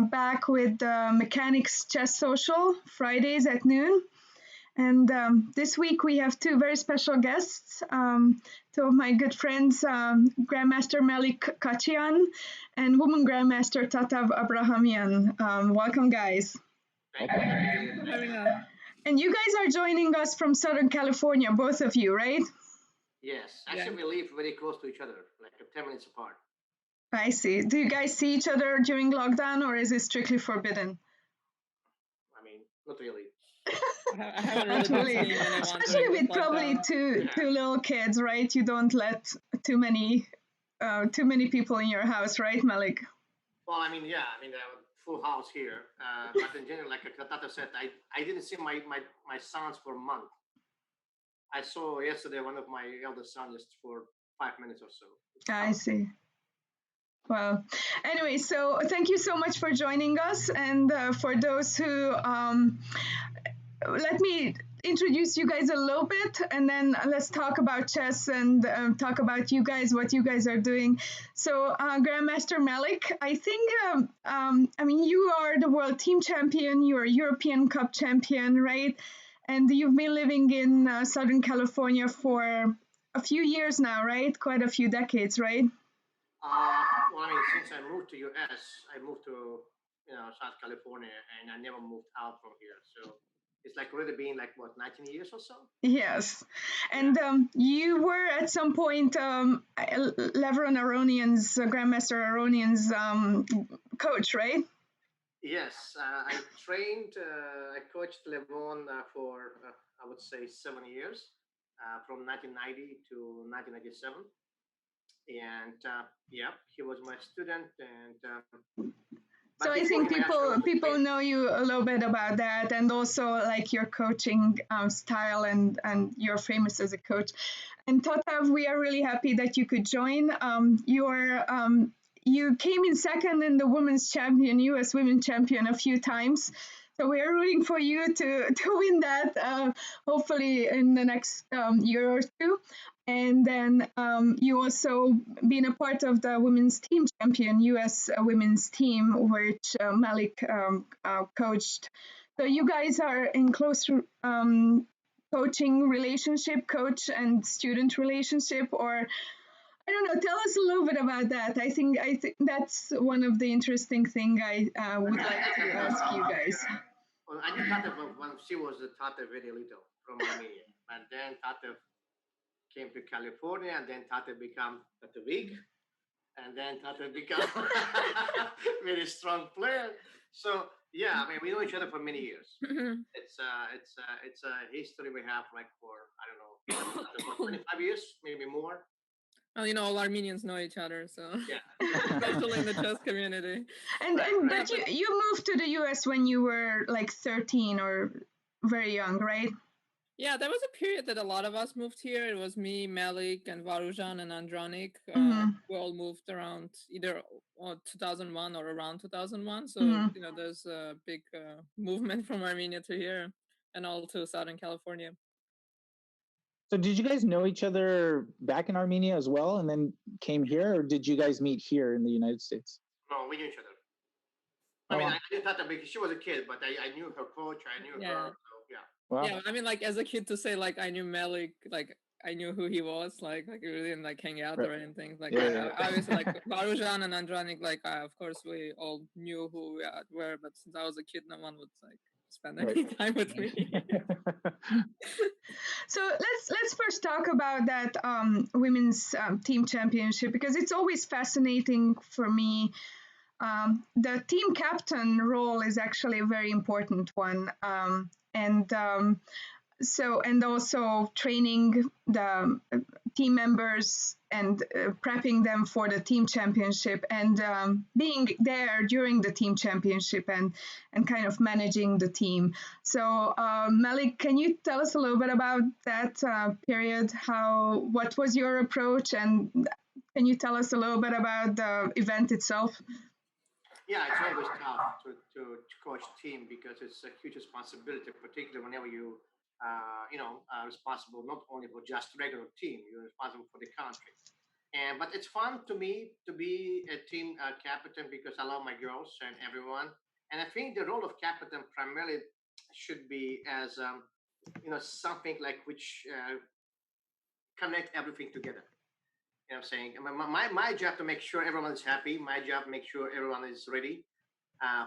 back with the Mechanics Chess Social, Fridays at noon. And this week we have two very special guests, two of my good friends, Grandmaster Melik Khachiyan and Woman Grandmaster Tatev Abrahamyan. Welcome, guys. Thank you for having us. And you guys are joining us from Southern California, both of you, right? Yes. Actually, we live very close to each other, like 10 minutes apart. I see. Do you guys see each other during lockdown, or is it strictly forbidden? I mean, not really. I haven't really been seeing anyone. Especially with probably two little kids, right? You don't let too many people in your house, right, Melik? Well, I mean, full house here. But in general, like Tatev said, I didn't see my sons for a month. I saw yesterday one of my eldest sons just for 5 minutes or so. I see. Well, anyway, so thank you so much for joining us. And for those who, let me introduce you guys a little bit, and then let's talk about chess and talk about you guys, what you guys are doing. So, Grandmaster Melik, I think, you are the world team champion, you're a European Cup champion, right? And you've been living in Southern California for a few years now, right? Quite a few decades, right? Since I moved to US, I moved to South California, and I never moved out from here. So it's like already been 19 years or so. Yes, and you were at some point Levron Aronian's Grandmaster Aronian's coach, right? Yes, I trained. I coached Levon for I would say 7 years, from 1990 to 1997. And he was my student. And so I think people know you a little bit about that, and also like your coaching style, and you're famous as a coach. And Tatev, we are really happy that you could join. You came in second in the women's champion, U.S. women's champion, a few times. So we are rooting for you to win that, hopefully in the next year or two. And then you also been a part of the women's team champion, U.S. Women's team, which Melik coached. So you guys are in close coaching relationship, coach and student relationship, or I don't know. Tell us a little bit about that. I think that's one of the interesting things I would like to ask you guys. Well, I knew Tatev when she was Tatev very little from Armenia, and then Tatev came to California, and then Tatev became Tatev, and then Tatev became very strong player. So yeah, we know each other for many years. Mm-hmm. It's a history we have for I don't know 25 years, maybe more. Well, all Armenians know each other, so yeah, especially in the chess community. But you moved to the US when you were 13 or very young, right? Yeah, there was a period that a lot of us moved here. It was me, Melik, and Varujan and Andronik. We all moved around either 2001 or around 2001. So, there's a big movement from Armenia to here and all to Southern California. So did you guys know each other back in Armenia as well and then came here, or did you guys meet here in the United States? No, we knew each other. I didn't thought that because she was a kid, but I knew her coach, I knew her, so yeah. Wow. Yeah, as a kid to say I knew Melik, I knew who he was, we didn't hang out or anything. Obviously Varujan and Andronik, of course we all knew who we were, but since I was a kid, no one would spend any time with me. So let's first talk about that women's team championship, because it's always fascinating for me. The team captain role is actually a very important one, and also training the team members and prepping them for the team championship, and being there during the team championship and kind of managing the team. So Melik, can you tell us a little bit about that period? What was your approach, and can you tell us a little bit about the event itself? Yeah, it's always tough to coach team because it's a huge responsibility, particularly whenever you are responsible not only for just regular team, you're responsible for the country. And but it's fun to me to be a team captain because I love my girls and everyone. And I think the role of captain primarily should be as something like which connect everything together. You know what I'm saying? My job to make sure everyone is happy. My job to make sure everyone is ready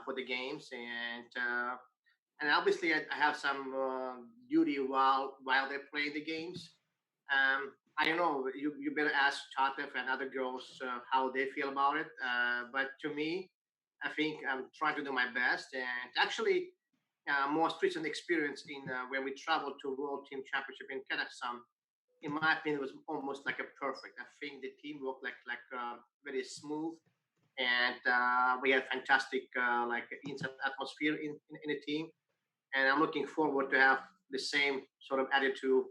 for the games, and obviously I have some duty while they're playing the games. I don't know. You better ask Tatev and other girls how they feel about it. But to me, I think I'm trying to do my best. And actually, most recent experience in when we traveled to World Team Championship in Kazakhstan, in my opinion, was almost like a perfect. I think the team worked like very smooth, and we had fantastic like inside atmosphere in the team. And I'm looking forward to have the same sort of attitude,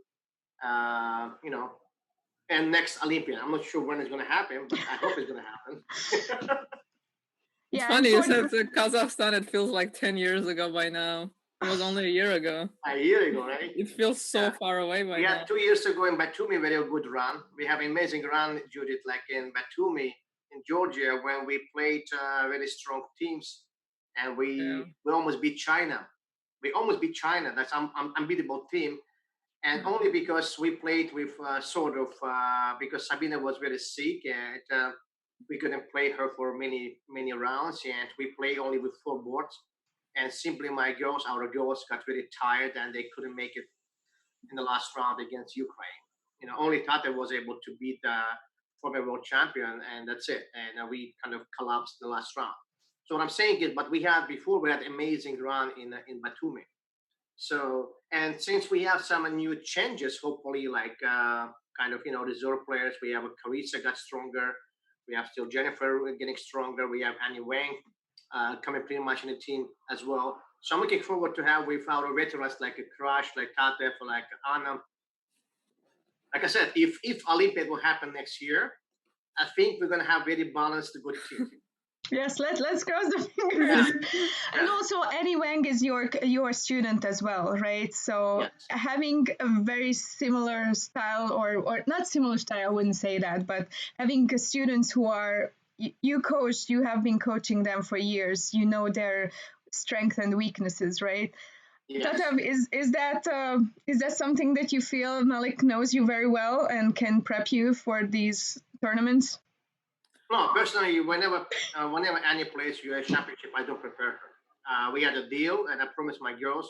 you know, and next Olympian. I'm not sure when it's going to happen, but I hope it's going to happen. It's Yeah, and funny you for said Kazakhstan. It feels like 10 years ago by now. It was only a year ago. A year ago, right? It feels so Yeah. far away by We now. had 2 years ago in Batumi, very good run. We have amazing run, Judith, like in Batumi in Georgia when we played very strong teams, and Yeah. we almost beat China. We almost beat China. That's unbeatable team, and only because we played with sort of because Sabina was very sick, and we couldn't play her for many rounds, and we played only with four boards. And simply, our girls, got very tired, and they couldn't make it in the last round against Ukraine. Only Tatev was able to beat the former world champion, and that's it. And we kind of collapsed in the last round. So what I'm saying is, but we had amazing run in Batumi. So, and since we have some new changes, hopefully, like kind of reserve players, we have Carissa got stronger. We have still Jennifer getting stronger. We have Annie Wang coming pretty much in the team as well. So I'm looking forward to have with our veterans like a Crush, like Tatev, like Anna. Like I said, if Olympiad will happen next year, I think we're gonna have very balanced, good team. Yes, let's cross the fingers. And also, Eddie Wang is your student as well, right? So Yes. having a very similar style, or not similar style, I wouldn't say that, but having students who are you have been coaching them for years. You know their strengths and weaknesses, right? Yes. Tatev, is that something that you feel Melik knows you very well and can prep you for these tournaments? No, personally, whenever Annie plays US Championship, I don't prepare her. We had a deal, and I promised my girls.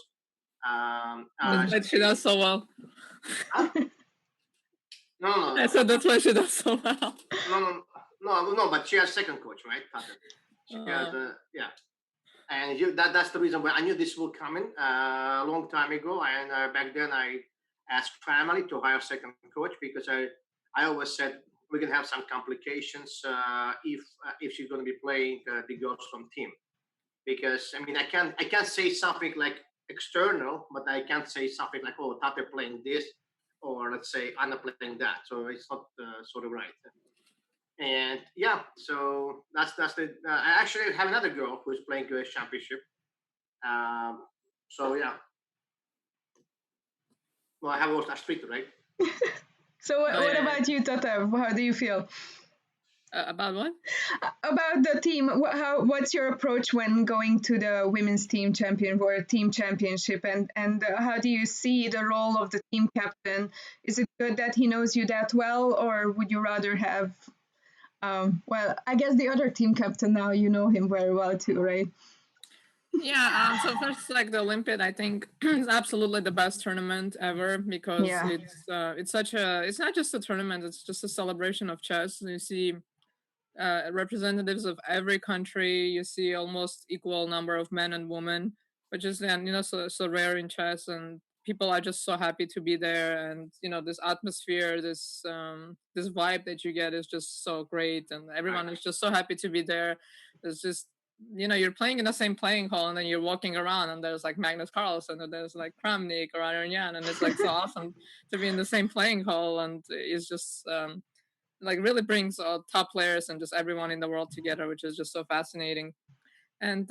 That's why she does so well. Huh? No. I said that's why she does so well. No. But she has second coach, right? She has, yeah. And that's the reason why I knew this will come in a long time ago. And back then, I asked family to hire second coach because I always said we're gonna have some complications if she's gonna be playing the girls from team. Because I mean, I can't say something like external, but I can't say something like, oh, Tate playing this, or let's say Anna playing that. So it's not sort of right. And yeah, so that's the. I actually have another girl who's playing US Championship. So yeah. Well, I have also a streak, right? So what about you, Tatev? How do you feel? About what? About the team. What's your approach when going to the women's team champion or team championship, and how do you see the role of the team captain? Is it good that he knows you that well, or would you rather have? Well, I guess the other team captain now you know him very well too, right? Yeah, so first, like the Olympiad, I think is absolutely the best tournament ever because it's such a it's not just a tournament, it's just a celebration of chess. You see representatives of every country, you see almost equal number of men and women, which is then so rare in chess, and people are just so happy to be there, and this atmosphere, this vibe that you get is just so great, and everyone is just so happy to be there. It's just you're playing in the same playing hall, and then you're walking around, and there's like Magnus Carlsen, and there's like Kramnik or Abrahamyan, and it's like so awesome to be in the same playing hall, and it's just like really brings top players and just everyone in the world together, which is just so fascinating. And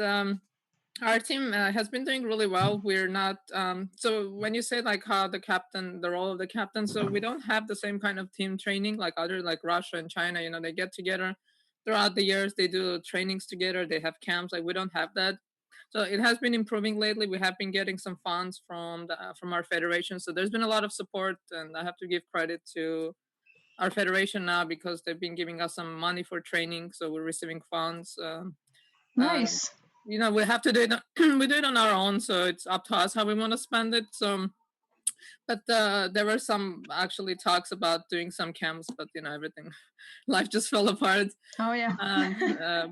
Our team has been doing really well. We're not so when you say like how the role of the captain, so we don't have the same kind of team training like other like Russia and China. You know, they get together throughout the years. They do trainings together. They have camps. Like we don't have that. So it has been improving lately. We have been getting some funds from our federation. So there's been a lot of support, and I have to give credit to our federation now because they've been giving us some money for training. So we're receiving funds. Nice. You know, we have to do it. We do it on our own, so it's up to us how we want to spend it. So, but there were some actually talks about doing some camps, but you know, everything, life just fell apart. Oh yeah.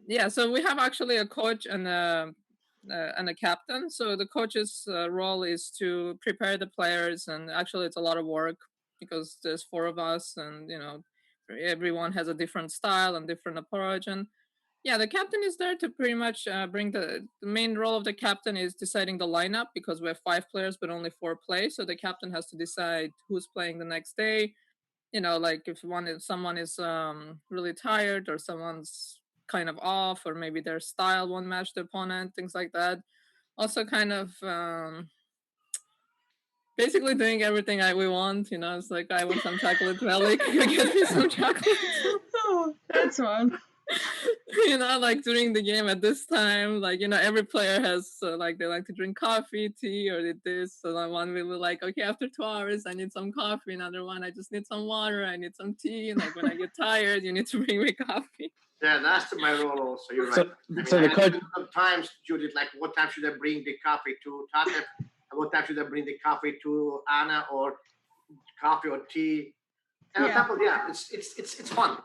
Yeah, so we have actually a coach and a captain. So the coach's role is to prepare the players, and actually, it's a lot of work because there's 4 of us, and you know, everyone has a different style and different approach. And yeah, the captain is there to pretty much bring the main role of the captain is deciding the lineup because we have 5 players but only 4 play. So the captain has to decide who's playing the next day. You know, like if someone is really tired or someone's kind of off or maybe their style won't match the opponent, things like that. Also, kind of basically doing everything we want. You know, it's like I want some chocolate, Melik, get me some chocolate. Oh, that's fun. You know, like during the game at this time, like, you know, every player has like they like to drink coffee, tea, or this. So like one will be like, okay, after 2 hours, I need some coffee. Another one, I just need some water. I need some tea. And like when I get tired, you need to bring me coffee. Yeah, that's my role also. You're right. So the coach sometimes, Judith, like what time should I bring the coffee to Tatev? And what time should I bring the coffee to Anna or coffee or tea? And on top of it's fun.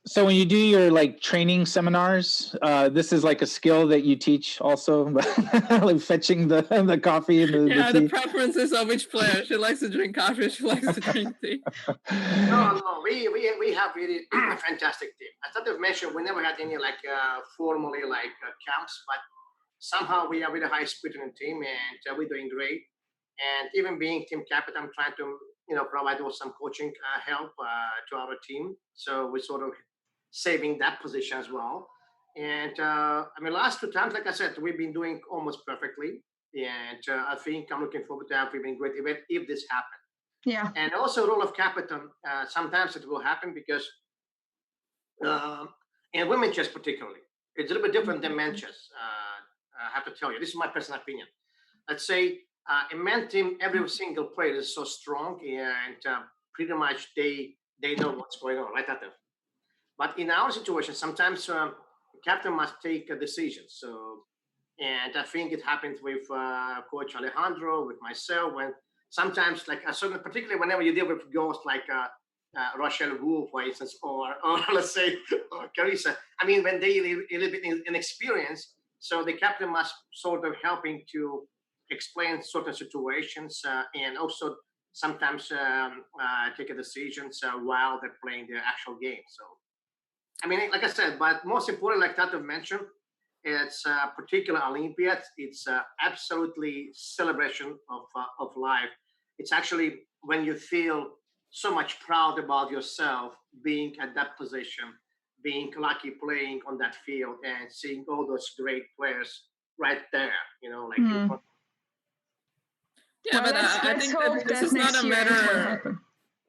So when you do your like training seminars, this is like a skill that you teach also, like fetching the coffee and the preferences of each player. She likes to drink coffee. She likes to drink tea. No, we have really fantastic team. As Tatev mentioned, we never had any like formally like camps, but somehow we are with a high spirit in the team, and we're doing great. And even being team captain, I'm trying to provide also some coaching help to our team. So we're sort of saving that position as well. And I mean, last 2 times, like I said, we've been doing almost perfectly. And I think I'm looking forward to having a great event if this happens. Yeah. And also, role of captain. Sometimes it will happen because in women chess particularly, it's a little bit different than men chess. I have to tell you, this is my personal opinion. Let's say in men team, every single player is so strong, and pretty much they know what's going on, right, Tatev? But in our situation, sometimes the captain must take a decision. So, and I think it happens with Coach Alejandro, with myself, when sometimes, like a certain, particularly whenever you deal with girls like Rochelle Wu, for instance, or let's say or Carissa. I mean, when they a little bit inexperienced, so the captain must sort of helping to explain certain situations and also sometimes take a decisions while they're playing the actual game. So, I mean, like I said, but most important, like Tatev mentioned, it's a particular Olympiad. It's absolutely celebration of life. It's actually when you feel so much proud about yourself being at that position, being lucky playing on that field and seeing all those great players right there, like yeah, well, but I think that this is not a matter.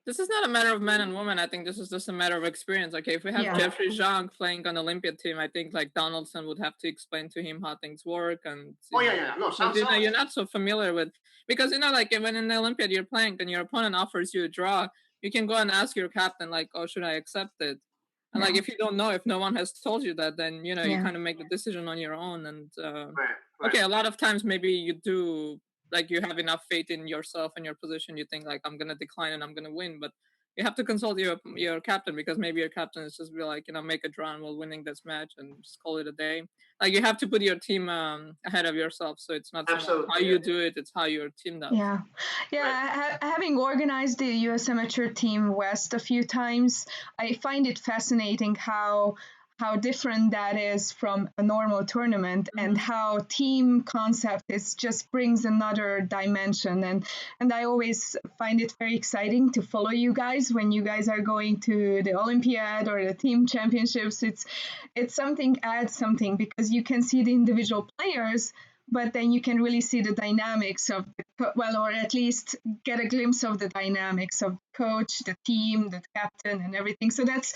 This is not a matter of men and women. I think this is just a matter of experience. Okay, if we have Jeffrey Zhang playing on Olympiad team, I think like Donaldson would have to explain to him how things work. And no, you're not so familiar with, because like when in the Olympiad you're playing and your opponent offers you a draw, you can go and ask your captain like, oh, should I accept it? And like if you don't know, if no one has told you that, then you kind of make the decision on your own. And okay, a lot of times maybe you do. Like you have enough faith in yourself and your position, you think like I'm gonna decline and I'm gonna win, but you have to consult your captain because maybe your captain is just be like, make a draw and we're winning this match and just call it a day. Like you have to put your team ahead of yourself, so it's not so how you do it, it's how your team does. Yeah. Having organized the U.S. Amateur Team West a few times, I find it fascinating how how different that is from a normal tournament, and how team concept is just brings another dimension. And I always find it very exciting to follow you guys when you guys are going to the Olympiad or the team championships. It's something, adds something, because you can see the individual players, but then you can really see the dynamics of or at least get a glimpse of the dynamics of the coach, the team, the captain, and everything. So that's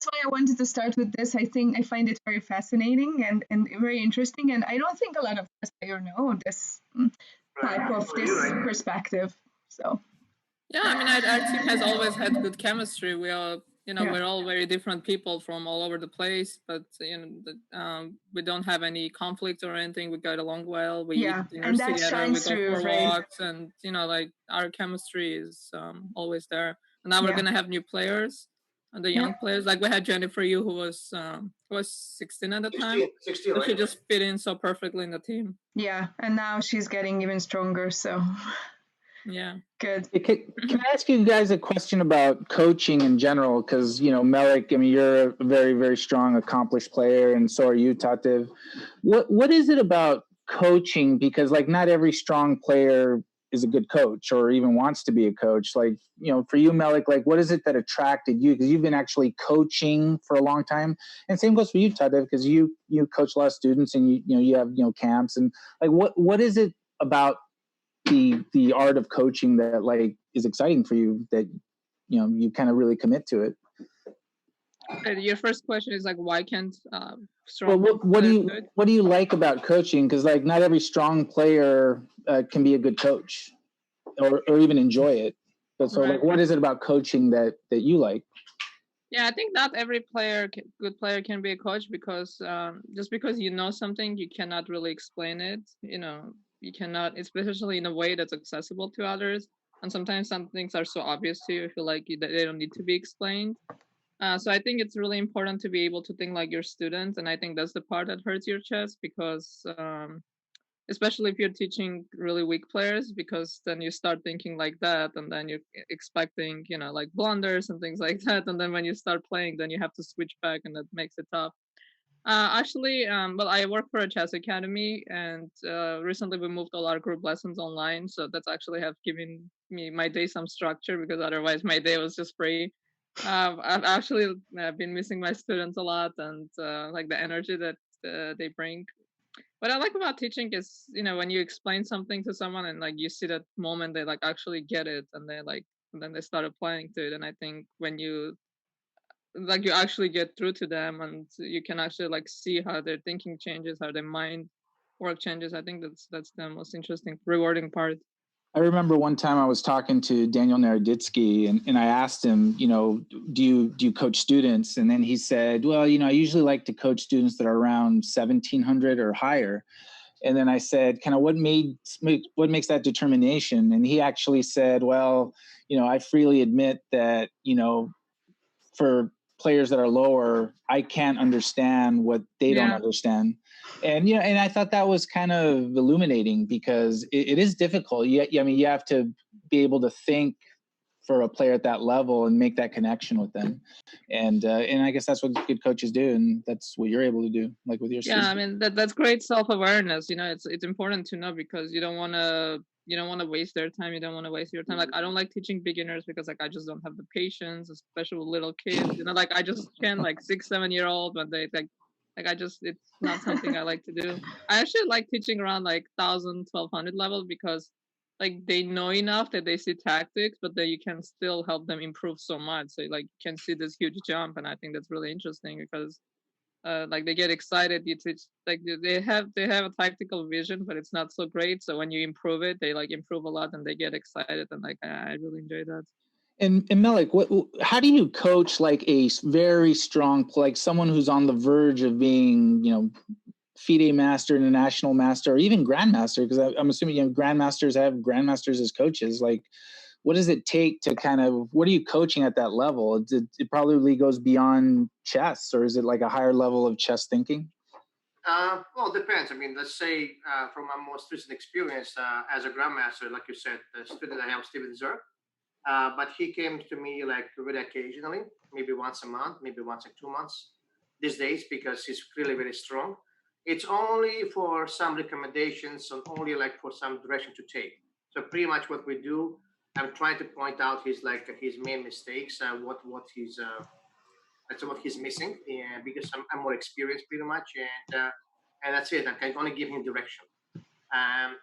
why I wanted to start with this. I find it very fascinating and very interesting, and I don't think a lot of us players know this type of this perspective. So yeah, I mean, our team has always had good chemistry. We are, we're all very different people from all over the place, but we don't have any conflict or anything. We get along well. We eat dinners together. We go for walks, and like our chemistry is always there. And now we're gonna have new players, and the young players. Like we had Jennifer Yu, who was 16 at the time. 16, so she just fit in so perfectly in the team. Yeah, and now she's getting even stronger. So. Yeah. Good. Can I ask you guys a question about coaching in general? Because, Melik, I mean, you're a very, very strong, accomplished player, and so are you, Tatev. What is it about coaching? Because, like, not every strong player is a good coach or even wants to be a coach. Like, for you, Melik, like, what is it that attracted you? Because you've been actually coaching for a long time. And same goes for you, Tatev, because you coach a lot of students and you have, camps. And, like, what is it about the art of coaching that like is exciting for you that you kind of really commit to it? Your first question is like, why can't strong? Well, what do you like about coaching? Because like not every strong player can be a good coach or even enjoy it. But so like, what is it about coaching that you like? Yeah, I think not every good player can be a coach, because just because you know something, you cannot really explain it. You cannot, especially in a way that's accessible to others. And sometimes some things are so obvious to you, you feel like they don't need to be explained. So I think it's really important to be able to think like your students. And I think that's the part that hurts your chest, because especially if you're teaching really weak players, because then you start thinking like that, and then you're expecting, like blunders and things like that. And then when you start playing, then you have to switch back, and that makes it tough. Actually, I work for a chess academy, and recently we moved all our group lessons online. So that's actually have given me my day some structure, because otherwise my day was just free. I've actually been missing my students a lot, and like the energy that they bring. What I like about teaching is, when you explain something to someone and like you see that moment, they like actually get it, and then they start applying to it. And I think when you actually get through to them, and you can actually like see how their thinking changes, how their mind work changes, I think that's the most interesting, rewarding part. I remember one time I was talking to Daniel Naroditsky, and I asked him, do you coach students? And then he said, well, I usually like to coach students that are around 1,700 or higher. And then I said, kind of what makes that determination? And he actually said, well, I freely admit that, for players that are lower, I can't understand what they don't understand. And and I thought that was kind of illuminating, because it is difficult. You have to be able to think for a player at that level and make that connection with them. And I guess that's what good coaches do, and that's what you're able to do, like with your students. I mean that's great self-awareness. It's important to know, because you don't want to waste their time. You don't want to waste your time. Like I don't like teaching beginners, because like I just don't have the patience, especially with little kids. Like I just can't, like 6-7-year-old, but they like it's not something I like to do. I actually like teaching around like 1,000-1,200 level, because like they know enough that they see tactics, but then you can still help them improve so much. So like you can see this huge jump, and I think that's really interesting, because like they get excited. You teach, like they have a tactical vision, but it's not so great. So when you improve it, they like improve a lot, and they get excited, and like I really enjoy that. And Melik, how do you coach like a very strong, like someone who's on the verge of being, FIDE master, international master, or even grandmaster? Because I'm assuming grandmasters have grandmasters as coaches. Like, what does it take to what are you coaching at that level? It probably goes beyond chess, or is it like a higher level of chess thinking? Well, it depends. I mean, let's say from my most recent experience as a grandmaster, like you said, the student I have, Steven Zer, but he came to me like really occasionally, maybe once a month, maybe once in 2 months. these days because he's really very strong. It's only for some recommendations and only like for some direction to take. So pretty much what we do, I'm trying to point out his main mistakes, what he's missing, because I'm more experienced pretty much, and that's it. I can only give him direction. Um,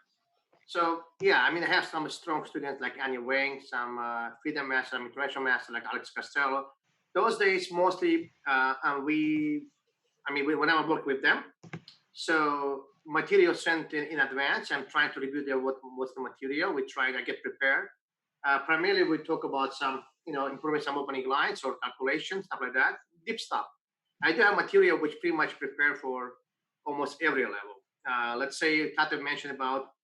so yeah, I mean, I have some strong students like Anya Wang, some freedom master, some international master like Alex Costello. Those days mostly, when I work with them, so material sent in advance. I'm trying to review what's the material. I get prepared. Primarily, we talk about some, improving some opening lines or calculations, stuff like that, deep stuff. I do have material which pretty much prepare for almost every level. Let's say Tatev mentioned about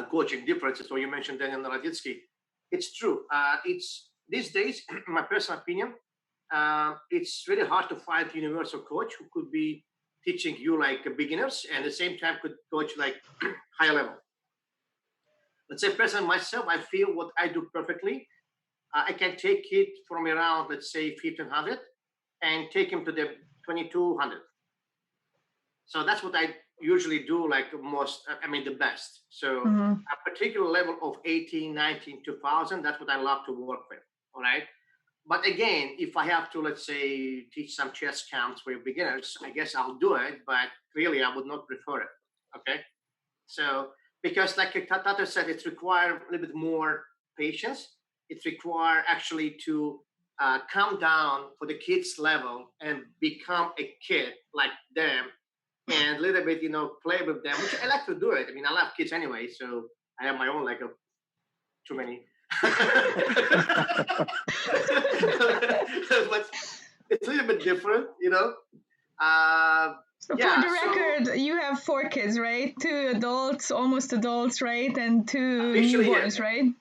coaching differences, or you mentioned Daniel Naroditsky. It's true. It's these days, in my personal opinion, it's really hard to find a universal coach who could be teaching you like beginners and at the same time could coach like higher level. Let's say personally myself, I feel what I do perfectly. I can take it from around, let's say 1500 and take him to the 2200. So that's what I usually do, like the best. So a particular level of 18, 19, 2000, that's what I love to work with. All right. But again, if I have to, let's say, teach some chess counts for beginners, I guess I'll do it. But really, I would not prefer it. Okay. So, because like Tata said, it requires a little bit more patience. It requires actually to come down for the kids' level and become a kid like them and a little bit, play with them, which I like to do it. I mean, I love kids anyway, so I have my own, too many. But it's a little bit different, So for the record, you have 4 kids, right? 2 adults, almost adults, right? And 2 newborns, yes. right?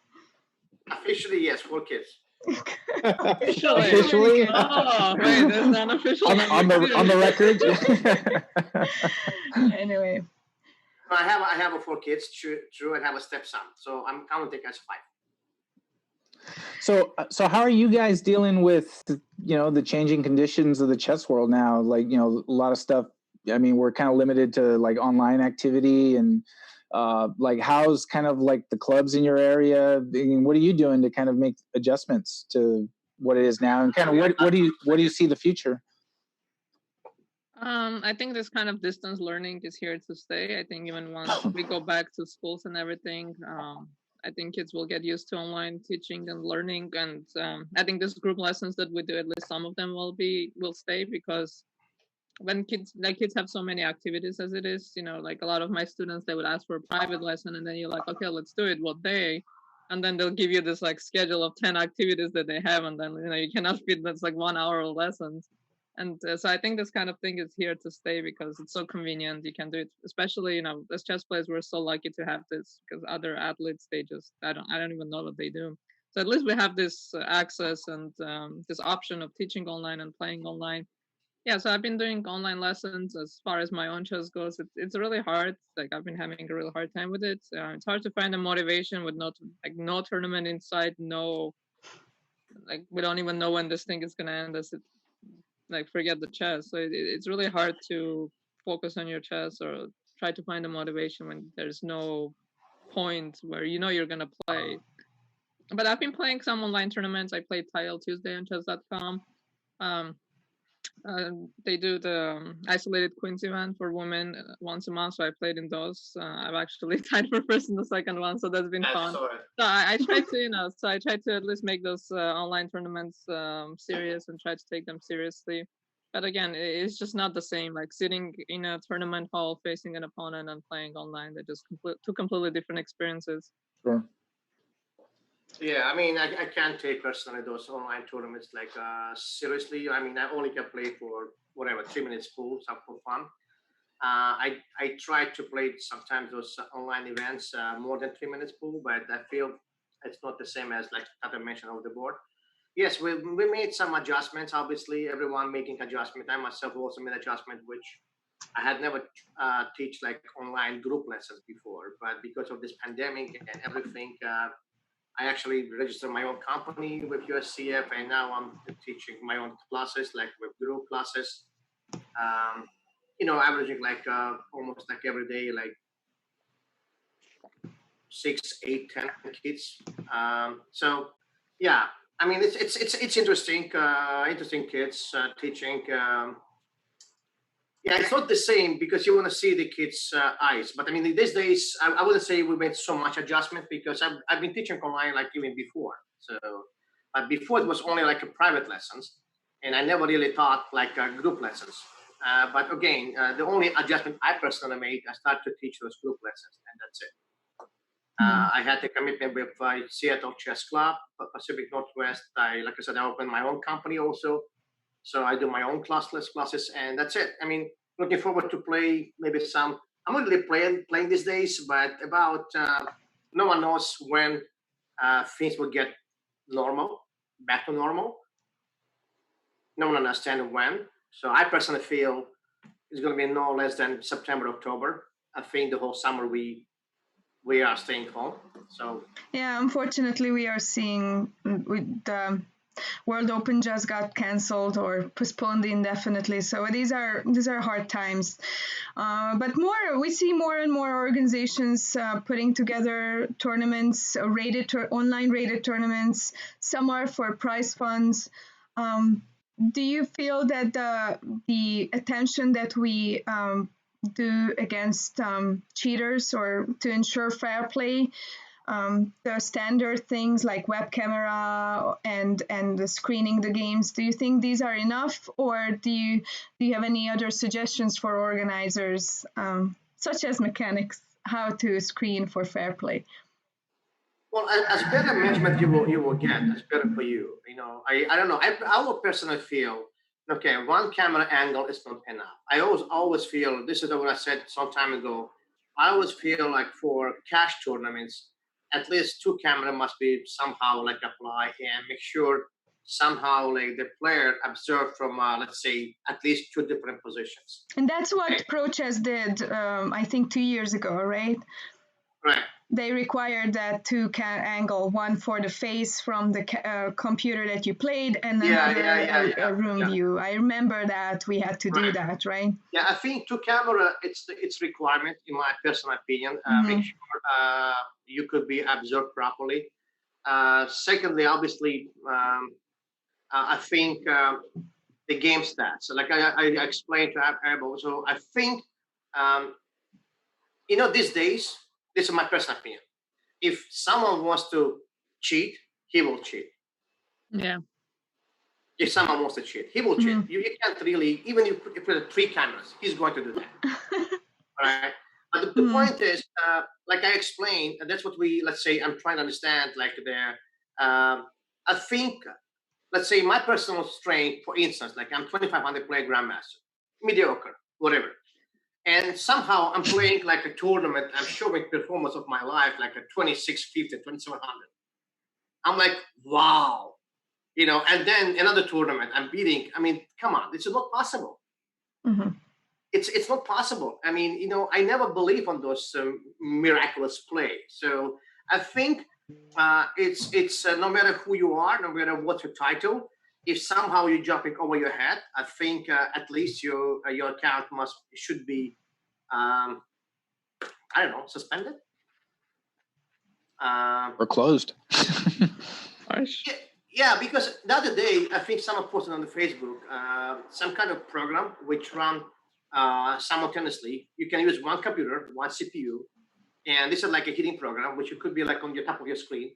Officially, yes, 4 kids. Officially? Oh, wait, there's an official on the record. Anyway. I have 4 kids, true, and have a stepson. So I'm counting as 5. So how are you guys dealing with, the changing conditions of the chess world now? Like, a lot of stuff. I mean, we're kind of limited to like online activity and like how's kind of like the clubs in your area? I mean, what are you doing to kind of make adjustments to what it is now? And kind of what do you see the future? I think this kind of distance learning is here to stay. I think even once we go back to schools and everything, I think kids will get used to online teaching and learning. And I think these group lessons that we do, at least some of them will stay, because when kids have so many activities as it is, like a lot of my students, they would ask for a private lesson, and then you're like, okay, let's do it. What day? And then they'll give you this like schedule of 10 activities that they have, and then you cannot fit that's like 1 hour of lessons. And so I think this kind of thing is here to stay because it's so convenient. You can do it, especially as chess players, we're so lucky to have this, because other athletes, they just I don't even know what they do. So at least we have this access and this option of teaching online and playing online. Yeah, so I've been doing online lessons. As far as my own chess goes, it's really hard. Like I've been having a really hard time with it. It's hard to find a motivation with no tournament inside, no, like we don't even know when this thing is gonna end. Forget the chess. So it's really hard to focus on your chess or try to find a motivation when there's no point where you're gonna play. But I've been playing some online tournaments. I played Tile Tuesday on chess.com. They do the isolated queens event for women once a month, so I played in those. I've actually tied for first in the second one, so that's been fun. So I try to, I try to at least make those online tournaments serious and try to take them seriously. But again, it's just not the same. Like sitting in a tournament hall facing an opponent and playing online, they're just two completely different experiences. Sure. Yeah, I mean, I can't take personally those online tournaments seriously. I mean, I only can play for 3 minutes full, so for fun. I try to play sometimes those online events more than 3 minutes full, but I feel it's not the same as like Tata mentioned over the board. Yes, we made some adjustments. Obviously, everyone making adjustment. I myself also made adjustment, which I had never teach like online group lessons before, but because of this pandemic and everything. I actually registered my own company with USCF, and now I'm teaching my own classes, like with group classes. Averaging like almost like every day, like 6, 8, 10 kids. So yeah, I mean it's interesting, interesting kids teaching. Yeah, it's not the same because you want to see the kids' eyes. But I mean, these days, I wouldn't say we made so much adjustment because I've been teaching online like even before. So, but before it was only like a private lessons, and I never really taught like group lessons. But again, the only adjustment I personally made, I started to teach those group lessons, and that's it. I had a commitment with Seattle Chess Club, Pacific Northwest. Like I said, I opened my own company also. So I do my own classes, and that's it. I mean, looking forward to play maybe some. I'm not really playing these days, but about no one knows when things will get back to normal. No one understands when. So I personally feel it's going to be no less than September, October. I think the whole summer we are staying home. So yeah, unfortunately, we are seeing with the World Open just got cancelled or postponed indefinitely. So these are hard times. But we see more and more organizations putting together tournaments, online rated tournaments. Some are for prize funds. Do you feel that the attention that we do against cheaters or to ensure fair play, the standard things like web camera and the screening the games, do you think these are enough, or do you have any other suggestions for organizers, such as mechanics, how to screen for fair play? well, as better management you will get, as better for you. I don't know. I will personally feel okay. One camera angle is not enough. I always feel this is what I said some time ago. I always feel like for cash tournaments, at least 2 camera must be somehow like apply and make sure somehow like the player observed from let's say at least 2 different positions. And that's what Okay? Pro Chess did, I think 2 years ago, right? Right. They required that 2 angle, one for the face from the computer that you played, and another room view. I remember that we had to do that, right? Yeah, I think 2 camera it's requirement in my personal opinion. Make sure you could be observed properly. Secondly, obviously, I think the game stats. So like I explained to Abel. So I think these days, this is my personal opinion. If someone wants to cheat, he will cheat. Yeah. If someone wants to cheat, he will cheat. You can't really, even if you put 3 cameras, he's going to do that. Right? But the point is, like I explained, and that's what let's say, I'm trying to understand, like I think, let's say my personal strength, for instance, like I'm 2,500 player grandmaster, mediocre, whatever. And somehow I'm playing like a tournament, I'm showing performance of my life, like a 2650, 2700. I'm like, wow. And then another tournament I'm beating. I mean, come on, this is not possible. It's not possible. I mean, I never believe on those miraculous plays. So I think it's no matter who you are, no matter what's your title, if somehow you're jumping over your head, I think at least your account should be I don't know, suspended or closed. Yeah, because the other day, I think someone posted on the Facebook some kind of program which run simultaneously. You can use one computer, one CPU, and this is like a hitting program, which you could be like on the top of your screen.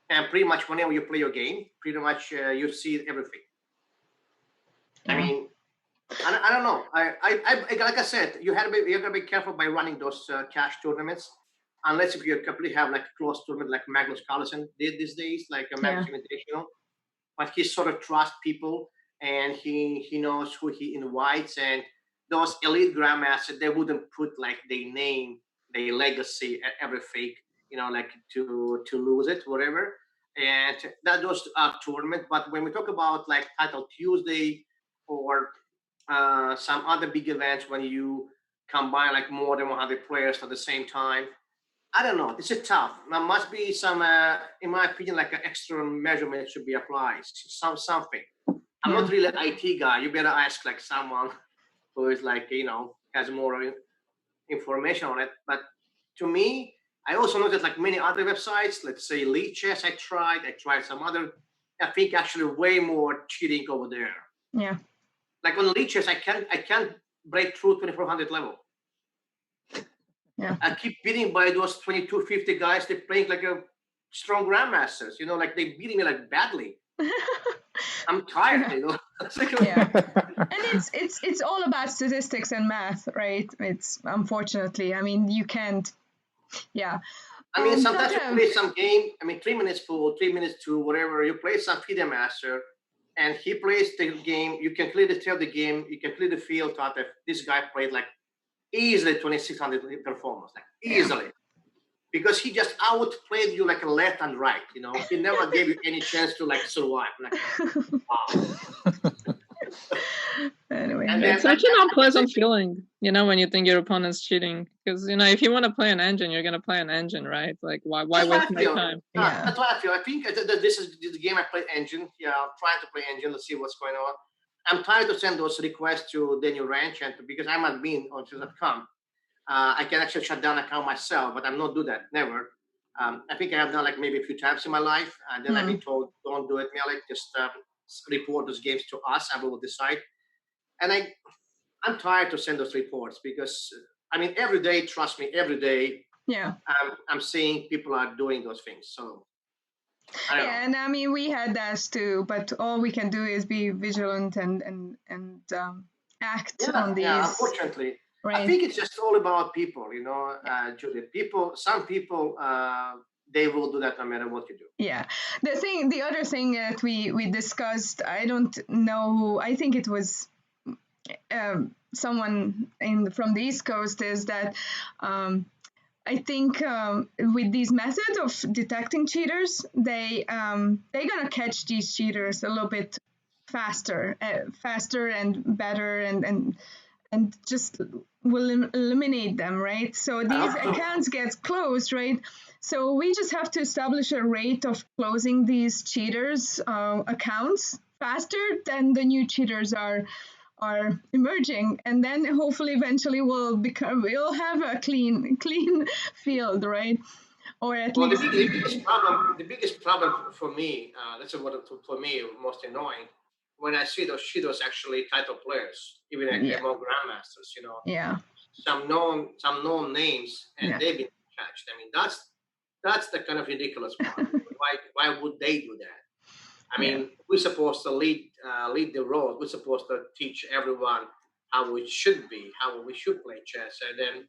And pretty much whenever you play your game, pretty much you see everything. I mean, I don't know. I like I said, you gotta be careful by running those cash tournaments, unless if you completely have like a close tournament like Magnus Carlsen did these days, like a Magnus Invitational. But he sort of trusts people, and he knows who he invites. And those elite grandmasters, they wouldn't put like their name, their legacy, everything, like to lose it, whatever. And that was a tournament. But when we talk about like Title Tuesday or some other big events, when you combine like more than 100 players at the same time, I don't know. This is tough. There must be some, in my opinion, like an extra measurement should be applied. Something. I'm not really an IT guy. You better ask like someone who is like, has more information on it. But to me, I also know that like many other websites, let's say Lead Chess, I tried some other, I think actually way more cheating over there. Yeah. Like on Lead Chess, I can't break through 2400 level. Yeah. I keep beating by those 2250 guys. They're playing like a strong grandmasters, like they beating me like badly. I'm tired, Yeah. And it's all about statistics and math, right? It's unfortunately, I mean, you can't. Yeah. I mean, sometimes you play some game. I mean, 3 minutes full, 3 minutes to whatever. You play some FIDE master, and he plays the game. You can clearly tell the game. You can clearly feel that this guy played like easily 2600 performance, like easily, because he just outplayed you like a left and right. He never gave you any chance to like survive. Like, wow. Anyway, it's such an unpleasant feeling, when you think your opponent's cheating. Because if you want to play an engine, you're gonna play an engine, right? Like why waste my time? Yeah. That's what I feel. I think this is the game I play engine. Yeah, I'm trying to play engine. Let's see what's going on. I'm trying to send those requests to the new ranch, and because I'm admin on chess.com, I can actually shut down account myself, but I'm not do that. Never. I think I have done like maybe a few times in my life, and then I've been told, "Don't do it, Melik. Just report those games to us, and we will decide." And I'm tired to send those reports because I mean every day, trust me, every day. Yeah. I'm seeing people are doing those things. So and I mean we had that too, but all we can do is be vigilant and act on these. Yeah, unfortunately. Right. I think it's just all about people, Julie. Some people, they will do that no matter what you do. Yeah. The other thing that we discussed, I don't know, I think it was someone from the East Coast, is that I think with these methods of detecting cheaters, they're gonna catch these cheaters a little bit faster and better and just will eliminate them, right? So these accounts get closed, right? So we just have to establish a rate of closing these cheaters accounts faster than the new cheaters are emerging, and then hopefully eventually we'll have a clean field, right? Or at least the biggest problem for me, that's what for me most annoying, when I see those cheaters actually title players, even among grandmasters, Yeah. Some known names, and they've been catched. I mean, that's the kind of ridiculous part. Why would they do that? I mean, we're supposed to lead the road. We're supposed to teach everyone how it should be, how we should play chess, and then.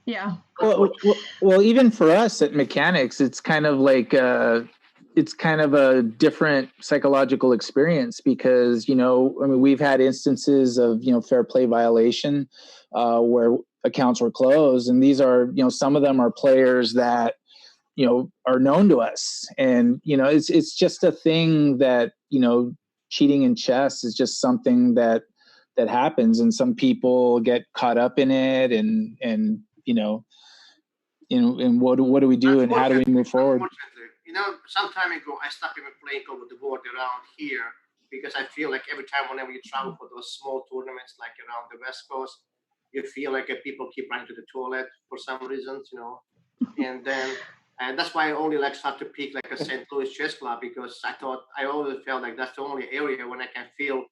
Yeah. Well, even for us at mechanics, it's kind of like it's kind of a different psychological experience because I mean, we've had instances of fair play violation where accounts were closed, and these are some of them are players that are known to us, and it's just a thing that cheating in chess is just something that happens, and some people get caught up in it, and and what do we do, and how do we move forward? Some time ago I stopped even playing over the board around here because I feel like every time whenever you travel for those small tournaments like around the West Coast, you feel like people keep running to the toilet for some reasons, and that's why I only start to pick like a St. Louis Chess Club, because I always felt like that's the only area when I can feel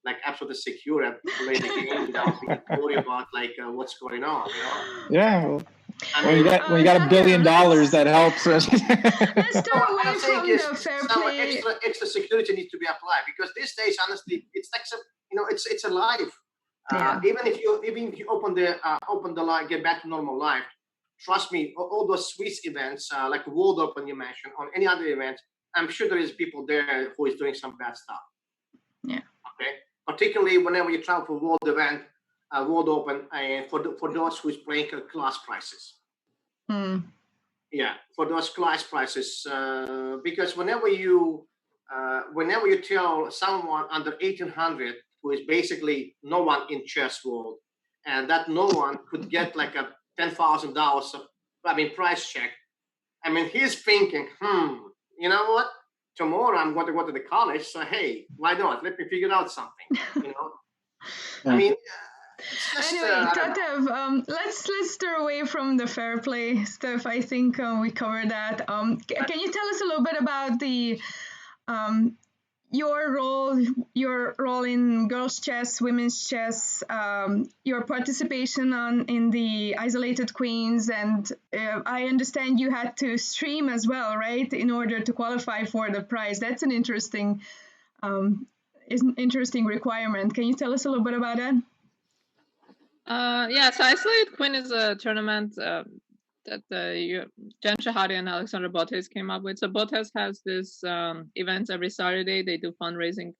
like absolutely secure and play the game without being worried about like what's going on. Yeah. Well, when you got $1 billion, that helps. Let's start away from the fair play. Extra security needs to be applied, because these days, honestly, it's like it's a life. Even if you open the line, get back to normal life. Trust me, all those Swiss events, like World Open you mentioned, on any other event, I'm sure there is people there who is doing some bad stuff. Yeah. Okay. Particularly whenever you travel for World event, World Open, for those who is playing class prices. Yeah, for those class prices, because whenever you tell someone under 1800 who is basically no one in chess world, and that no one could get like a $10,000 price check. I mean, he's thinking, you know what? Tomorrow I'm going to go to the college, so hey, why not? Let me figure out something. You know, I mean, it's just Anyway, Tatev, let's steer away from the fair play stuff. I think we covered that. Can you tell us a little bit about the your role in girls chess, women's chess, your participation in the isolated queens, and I understand you had to stream as well, right, in order to qualify for the prize. That's an interesting requirement. Can you tell us a little bit about that? So Isolated Queen is a tournament that Jen Shahadi and Alexander Botes came up with. So Botes has this events every Saturday. They do fundraising,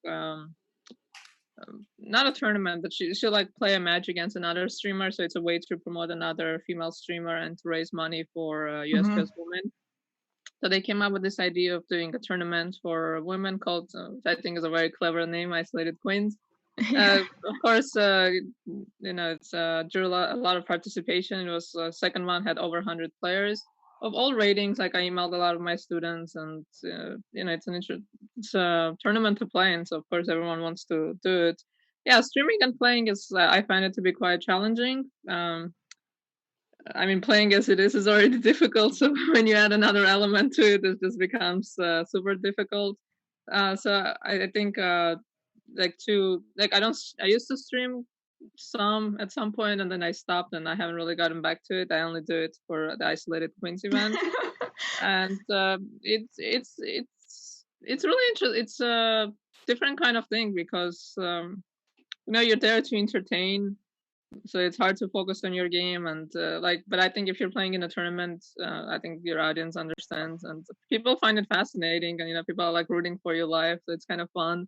not a tournament, but she'll like play a match against another streamer. So it's a way to promote another female streamer and to raise money for US chess women. So they came up with this idea of doing a tournament for women called, which I think is a very clever name, Isolated Queens. Of course, it's drew a lot of participation. It was second one, had over 100 players of all ratings. Like I emailed a lot of my students, and it's a tournament to play in. So of course everyone wants to do it. Yeah, streaming and playing is I find it to be quite challenging. Playing as it is already difficult. So when you add another element to it, it just becomes super difficult. So I think. I used to stream some at some point, and then I stopped, and I haven't really gotten back to it. I only do it for the Isolated Queens event, and it's really interesting. It's a different kind of thing because you're there to entertain, so it's hard to focus on your game and but I think if you're playing in a tournament, I think your audience understands, and people find it fascinating, and people are like rooting for your life, so it's kind of fun.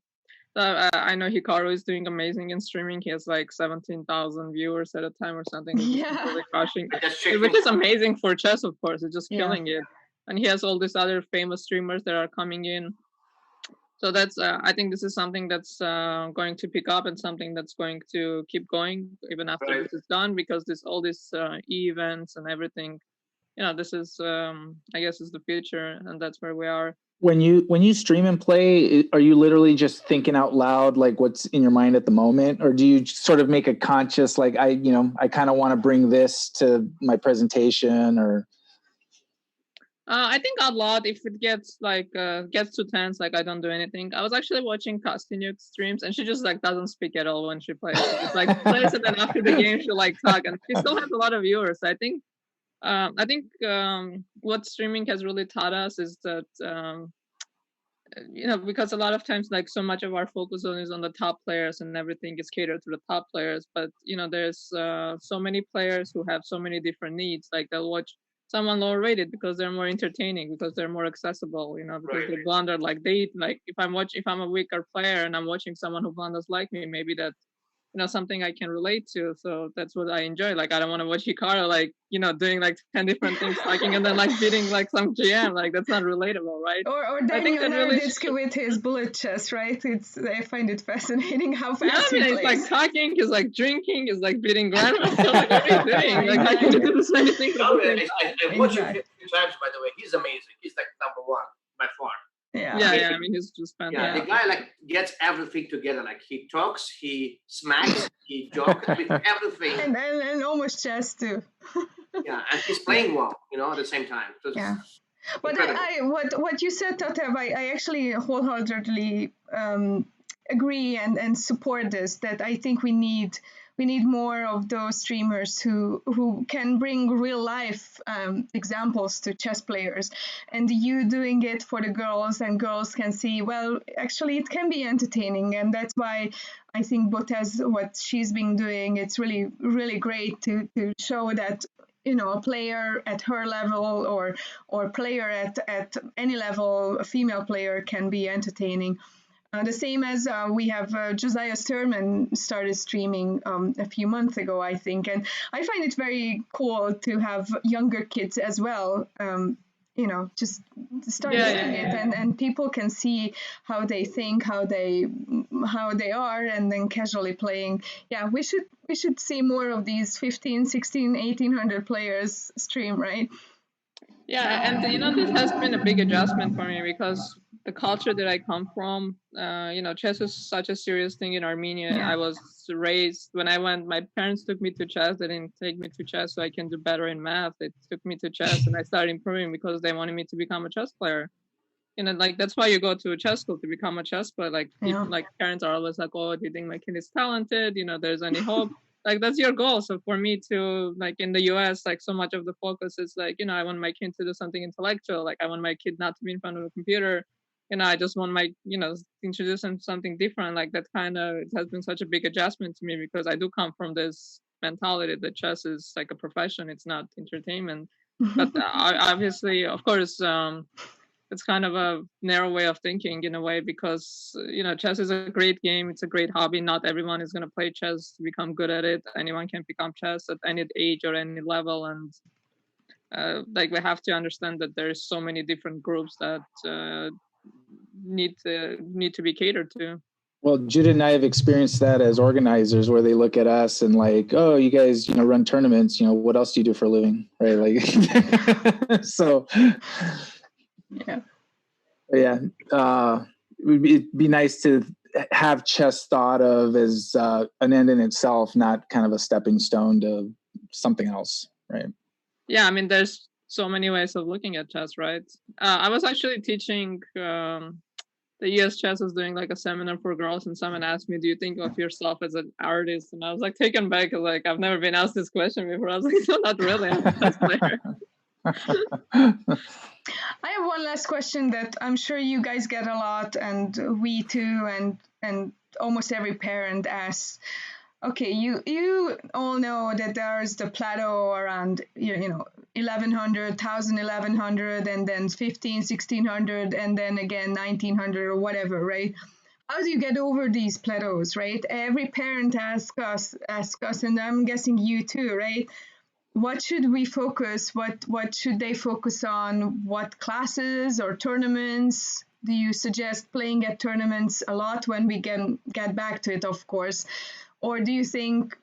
I know Hikaru is doing amazing in streaming. He has like 17,000 viewers at a time or something. Yeah. Really crushing, which is amazing for chess, of course. It's just killing it. And he has all these other famous streamers that are coming in. So that's, I think this is something that's going to pick up and something that's going to keep going even after this is done, because all these events and everything, this is, I guess, is the future, and that's where we are. When you stream and play, are you literally just thinking out loud, like what's in your mind at the moment? Or do you sort of make a conscious, like, I kind of want to bring this to my presentation, or? I think out loud, if it gets too tense, like I don't do anything. I was actually watching Khachiyan streams, and she just like doesn't speak at all when she plays. She just like plays, and then after the game she'll like talk, and she still has a lot of viewers. I think what streaming has really taught us is that because a lot of times like so much of our focus is on the top players and everything is catered to the top players, but there's so many players who have so many different needs. Like they'll watch someone lower rated because they're more entertaining, because they're more accessible, because they blunder like if I'm a weaker player and I'm watching someone who blunders like me, maybe that something I can relate to. So that's what I enjoy. Like I don't want to watch Hikaru doing like 10 different things, talking and then like beating like some GM. Like that's not relatable, right? Or Daniel Naroditsky with his bullet chess, right? I find it fascinating how fast he plays. He's like talking, he's like drinking, he's like beating grandma. Like what are you doing? Like I can do the same thing. I watched him a few times, by the way. He's amazing. He's like number one by far. Yeah. He's just fantastic. Yeah, the guy like gets everything together. Like he talks, he smacks, he jokes with everything, and almost chess too. And he's playing well, at the same time. So but what you said, Tatev, I actually wholeheartedly agree and support this. That I think we need more of those streamers who can bring real life examples to chess players, and you doing it for the girls, and girls can see, well, actually it can be entertaining, and that's why I think Botes, what she's been doing, it's really, really great to show that a player at her level or player at any level, a female player, can be entertaining. The same as we have Josiah Sturman started streaming a few months ago, I think. And I find it very cool to have younger kids as well just start doing it, and people can see how they think, how they are, and then casually playing. Yeah, we should see more of these 15, 16, 1800 players stream, right? Yeah, and this has been a big adjustment for me because the culture that I come from, chess is such a serious thing in Armenia. Yeah. I was raised, when I went, my parents took me to chess. They didn't take me to chess so I can do better in math. They took me to chess and I started improving because they wanted me to become a chess player. That's why you go to a chess school, to become a chess player. People, parents are always like, oh, do you think my kid is talented? There's any hope? That's your goal. So for me to, in the US, so much of the focus is I want my kid to do something intellectual. I want my kid not to be in front of a computer. I just want my, introduce them to something different. That it has been such a big adjustment to me because I do come from this mentality that chess is like a profession. It's not entertainment. But obviously, of course, it's kind of a narrow way of thinking in a way because chess is a great game. It's a great hobby. Not everyone is going to play chess to become good at it. Anyone can become chess at any age or any level, and we have to understand that there's so many different groups that need to be catered to. Well, Judith and I have experienced that as organizers, where they look at us and oh, you guys, run tournaments. What else do you do for a living, right? So. Yeah. It'd be nice to have chess thought of as an end in itself, not kind of a stepping stone to something else, right? Yeah, there's so many ways of looking at chess, right? I was actually teaching the US Chess was doing a seminar for girls, and someone asked me, do you think of yourself as an artist? And I was taken back, I've never been asked this question before. I was no, not really, I'm a chess player. I have one last question that I'm sure you guys get a lot, and we too, and almost every parent asks. Okay, you all know that there's the plateau around 1100, 1100, and then 15, 1600, and then again 1900 or whatever, right? How do you get over these plateaus, right? Every parent asks us, and I'm guessing you too, right? What should we focus? What should they focus on? What classes or tournaments? Do you suggest playing at tournaments a lot when we get back to it, of course? Or do you think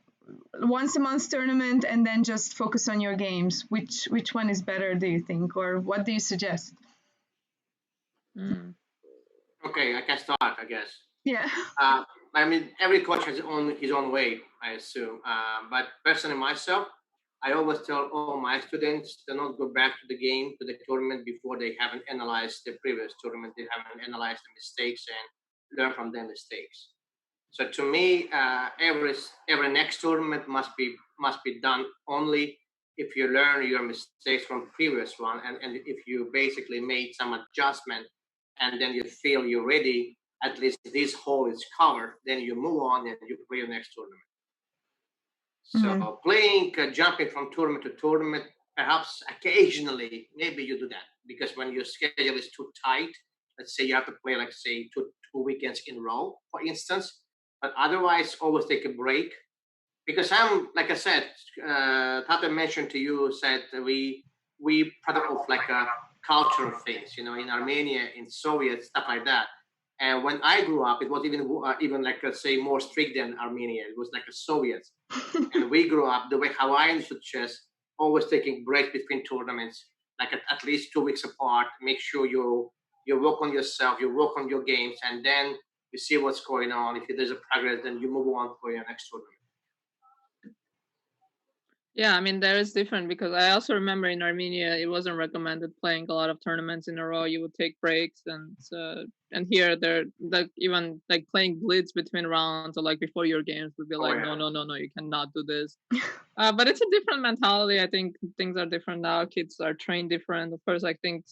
once a month tournament and then just focus on your games? Which one is better, do you think? Or what do you suggest? Okay, I can start, I guess. Yeah. Every coach has his own way, I assume. But personally, myself, I always tell all my students to not go back to the game, to the tournament before they haven't analyzed the previous tournament. They haven't analyzed the mistakes and learn from their mistakes. So to me, every next tournament must be done only if you learn your mistakes from previous one, and if you basically made some adjustment, and then you feel you're ready. At least this hole is covered. Then you move on and you play your next tournament. So playing, jumping from tournament to tournament, perhaps occasionally, maybe you do that. Because when your schedule is too tight, let's say you have to play, two weekends in a row, for instance. But otherwise, always take a break. Because like I said, Tatev mentioned to you, said we product of a cultural things, in Armenia, in Soviet, stuff like that. And when I grew up, it was even say more strict than Armenia. It was like a Soviet. And we grew up the way how I understood chess, always taking breaks between tournaments, at least 2 weeks apart. Make sure you work on yourself, you work on your games, and then you see what's going on. If there's a progress, then you move on for your next tournament. Yeah, there is different because I also remember in Armenia it wasn't recommended playing a lot of tournaments in a row. You would take breaks, and here they're even playing blitz between rounds or before your games would be no, you cannot do this. But it's a different mentality. I think things are different now. Kids are trained different. Of course, I think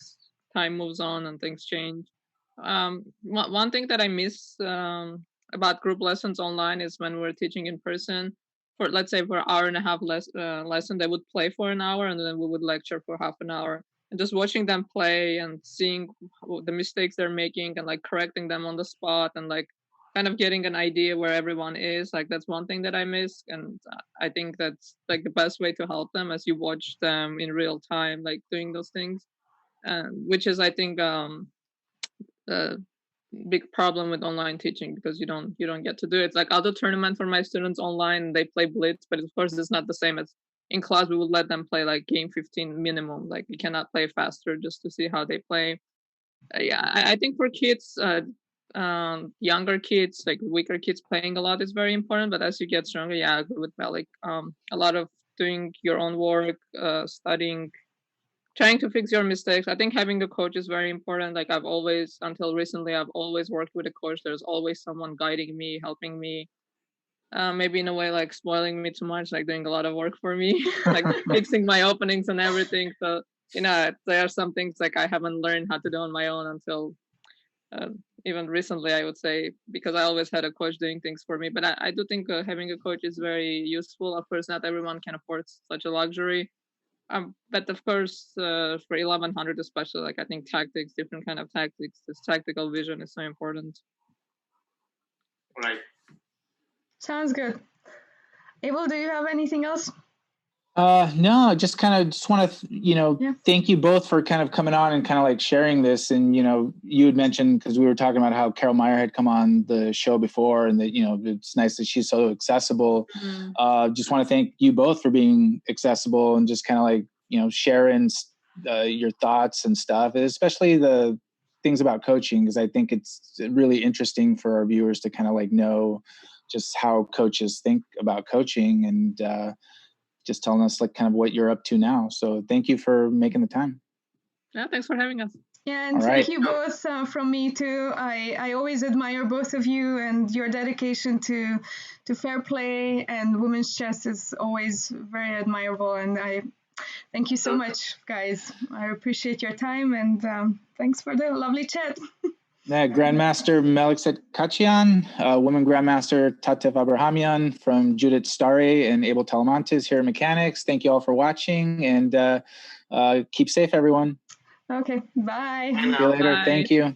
time moves on and things change. One thing that I miss about group lessons online is when we're teaching in person. For let's say for an hour and a half lesson, they would play for an hour and then we would lecture for half an hour. And just watching them play and seeing the mistakes they're making and correcting them on the spot and kind of getting an idea where everyone is, that's one thing that I miss. And I think that's the best way to help them as you watch them in real time, doing those things. which is, I think, a big problem with online teaching, because you don't get to do it. It's like, I'll do tournament for my students online, and they play blitz, but of course it's not the same as in class. We would let them play like game 15 minimum. Like, you cannot play faster just to see how they play. Yeah, I think for kids, younger kids, like weaker kids, playing a lot is very important. But as you get stronger, yeah, I agree with Melik. A lot of doing your own work, studying, trying to fix your mistakes. I think having a coach is very important. Like, until recently, I've always worked with a coach. There's always someone guiding me, helping me. Maybe in a way, like spoiling me too much, like doing a lot of work for me, like fixing my openings and everything. So, there are some things like I haven't learned how to do on my own until even recently, I would say, because I always had a coach doing things for me. But I do think having a coach is very useful. Of course, not everyone can afford such a luxury. But of course, for 1100 especially, like, I think tactics, different kind of tactics, this tactical vision is so important. Right. Sounds good. Abel, do you have anything else? No, just want to, thank you both for kind of coming on and kind of like sharing this. And, you had mentioned, because we were talking about how Carol Meyer had come on the show before, and that, it's nice that she's so accessible. Just want to thank you both for being accessible and just kind of like, sharing your thoughts and stuff, especially the things about coaching, because I think it's really interesting for our viewers to kind of like know just how coaches think about coaching, and, just telling us like kind of what you're up to now. So thank you for making the time. Yeah, thanks for having us. Yeah, and thank you both from me too. I always admire both of you, and your dedication to fair play and women's chess is always very admirable. And I thank you so much, guys. I appreciate your time, and thanks for the lovely chat. Grandmaster Melik Khachiyan, Women Grandmaster Tatev Abrahamyan from Judith Stare and Abel Talamantes here at Mechanics. Thank you all for watching, and keep safe, everyone. Okay, bye. See you later. Bye. Thank you.